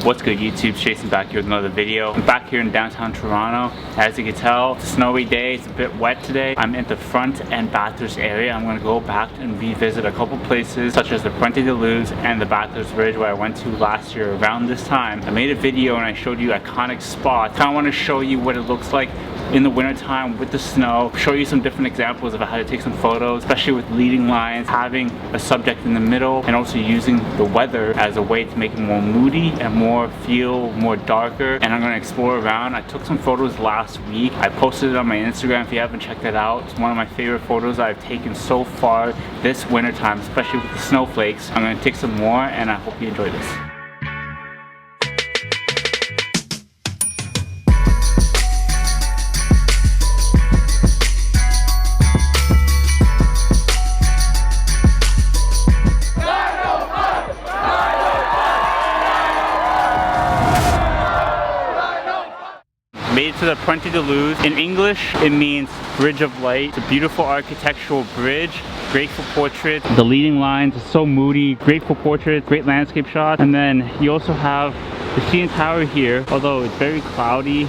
What's good YouTube? Jason back here with another video. I'm back here in downtown Toronto. As you can tell, it's a snowy day, it's a bit wet today. I'm in the front and Bathurst area. I'm going to go back and revisit a couple places such as the Puente de Luz and the Bathurst Bridge where I went to last year around this time. I made a video and I showed you iconic spots. I want to show you what it looks like in the wintertime with the snow, show you some different examples of how to take some photos, especially with leading lines, having a subject in the middle, and also using the weather as a way to make it more moody and feel more darker. And I'm going to explore around. I took some photos last week. I posted it on my Instagram if you haven't checked that out. It's one of my favorite photos I've taken so far this wintertime, especially with the snowflakes. I'm going to take some more and I hope you enjoy this. Made it to the Puente de Luz. In English, it means Bridge of Light. It's a beautiful architectural bridge, great for portraits. The leading lines are so moody, great for portraits, great landscape shots. And then you also have the CN Tower here, although it's very cloudy,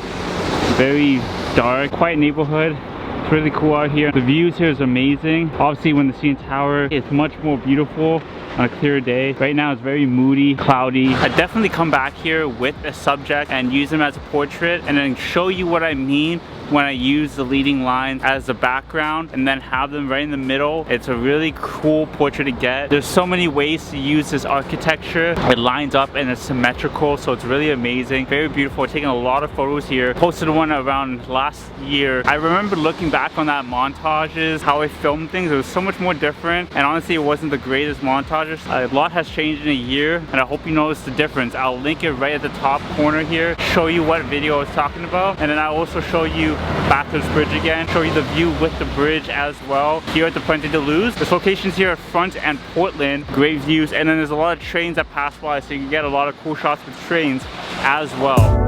very dark, quiet neighborhood. It's really cool out here. The views here is amazing. Obviously when the CN Tower is much more beautiful on a clear day. Right now it's very moody, cloudy. I definitely come back here with a subject and use them as a portrait and then show you what I mean when I use the leading lines as the background and then have them right in the middle. It's a really cool portrait to get. There's so many ways to use this architecture. It lines up and it's symmetrical, so it's really amazing. Very beautiful. Taking a lot of photos here. Posted one around last year. I remember looking back on that montages, how I filmed things. It was so much more different, and honestly it wasn't the greatest montages. A lot has changed in a year and I hope you notice the difference. I'll link it right at the top corner here, show you what video I was talking about, and then I'll also show you Bathurst Bridge again, show you the view with the bridge as well here at the Puente de Luz. This location's here at Front and Portland, great views, and then there's a lot of trains that pass by, so you can get a lot of cool shots with trains as well.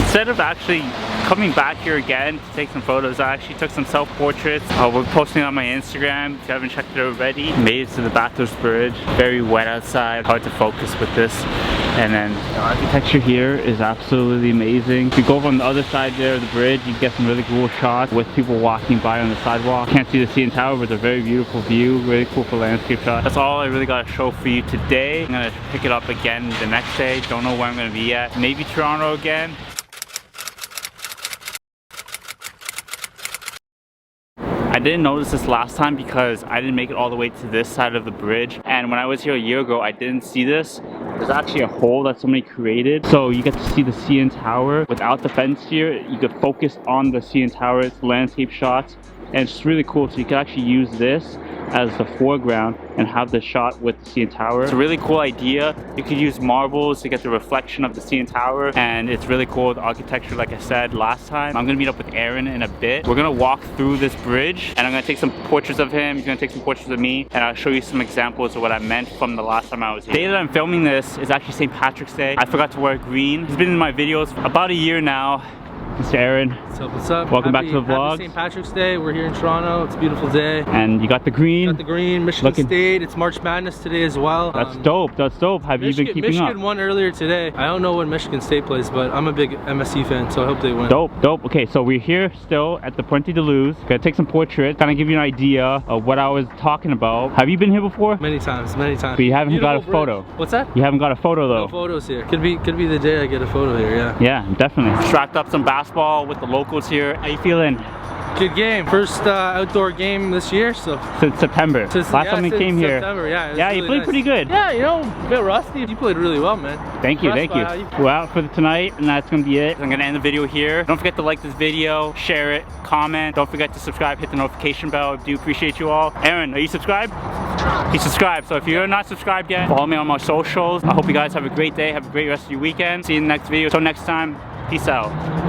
Instead of actually coming back here again to take some photos, I actually took some self-portraits. We're posting on my Instagram if you haven't checked it already. Made it to the Bathurst Bridge. Very wet outside, hard to focus with this. And then the architecture here is absolutely amazing. If you go over on the other side there of the bridge, you get some really cool shots with people walking by on the sidewalk. Can't see the CN Tower, but it's a very beautiful view, really cool for landscape shots. That's all I really got to show for you today. I'm gonna pick it up again the next day. Don't know where I'm gonna be at. Maybe Toronto again. I didn't notice this last time because I didn't make it all the way to this side of the bridge, and when I was here a year ago I didn't see this. There's actually a hole that somebody created, so you get to see the CN Tower without the fence here. You could focus on the CN Tower, it's landscape shots, and it's just really cool. So you can actually use this as the foreground and have the shot with the CN Tower. It's a really cool idea. You could use marbles to get the reflection of the CN Tower, and it's really cool, the architecture like I said last time. I'm gonna meet up with Aaron in a bit. We're gonna walk through this bridge and I'm gonna take some portraits of him, he's gonna take some portraits of me, and I'll show you some examples of what I meant from the last time I was here. The day that I'm filming this is actually St. Patrick's Day. I forgot to wear green. He's been in my videos about a year now. Mr. Aaron. What's up, what's up? Welcome back to the vlog. Happy St. Patrick's Day. We're here in Toronto. It's a beautiful day. And you got the green. Got the green. Michigan State. It's March Madness today as well. That's dope. That's dope. Have you been keeping Michigan up? Michigan won earlier today. I don't know when Michigan State plays, but I'm a big MSC fan, so I hope they win. Dope, dope. Okay, so we're here still at the Puente de Luz. Gonna take some portraits, kind of give you an idea of what I was talking about. Have you been here before? Many times, many times. But you haven't got a photo. What's that? You haven't got a photo though. No photos here. Could be the day I get a photo here. Yeah. Yeah, definitely. Strapped up some basketball with the locals here. How you feeling? Good game. First outdoor game this year, so. Since September. Last time we came here. Yeah, you played pretty good. Yeah, you know, a bit rusty. You played really well, man. Thank you, thank you. We're out for tonight, and that's gonna be it. I'm gonna end the video here. Don't forget to like this video, share it, comment. Don't forget to subscribe, hit the notification bell. I do appreciate you all. Aaron, are you subscribed? He's subscribed, so if you're not subscribed yet, follow me on my socials. I hope you guys have a great day, have a great rest of your weekend. See you in the next video. Until next time, peace out.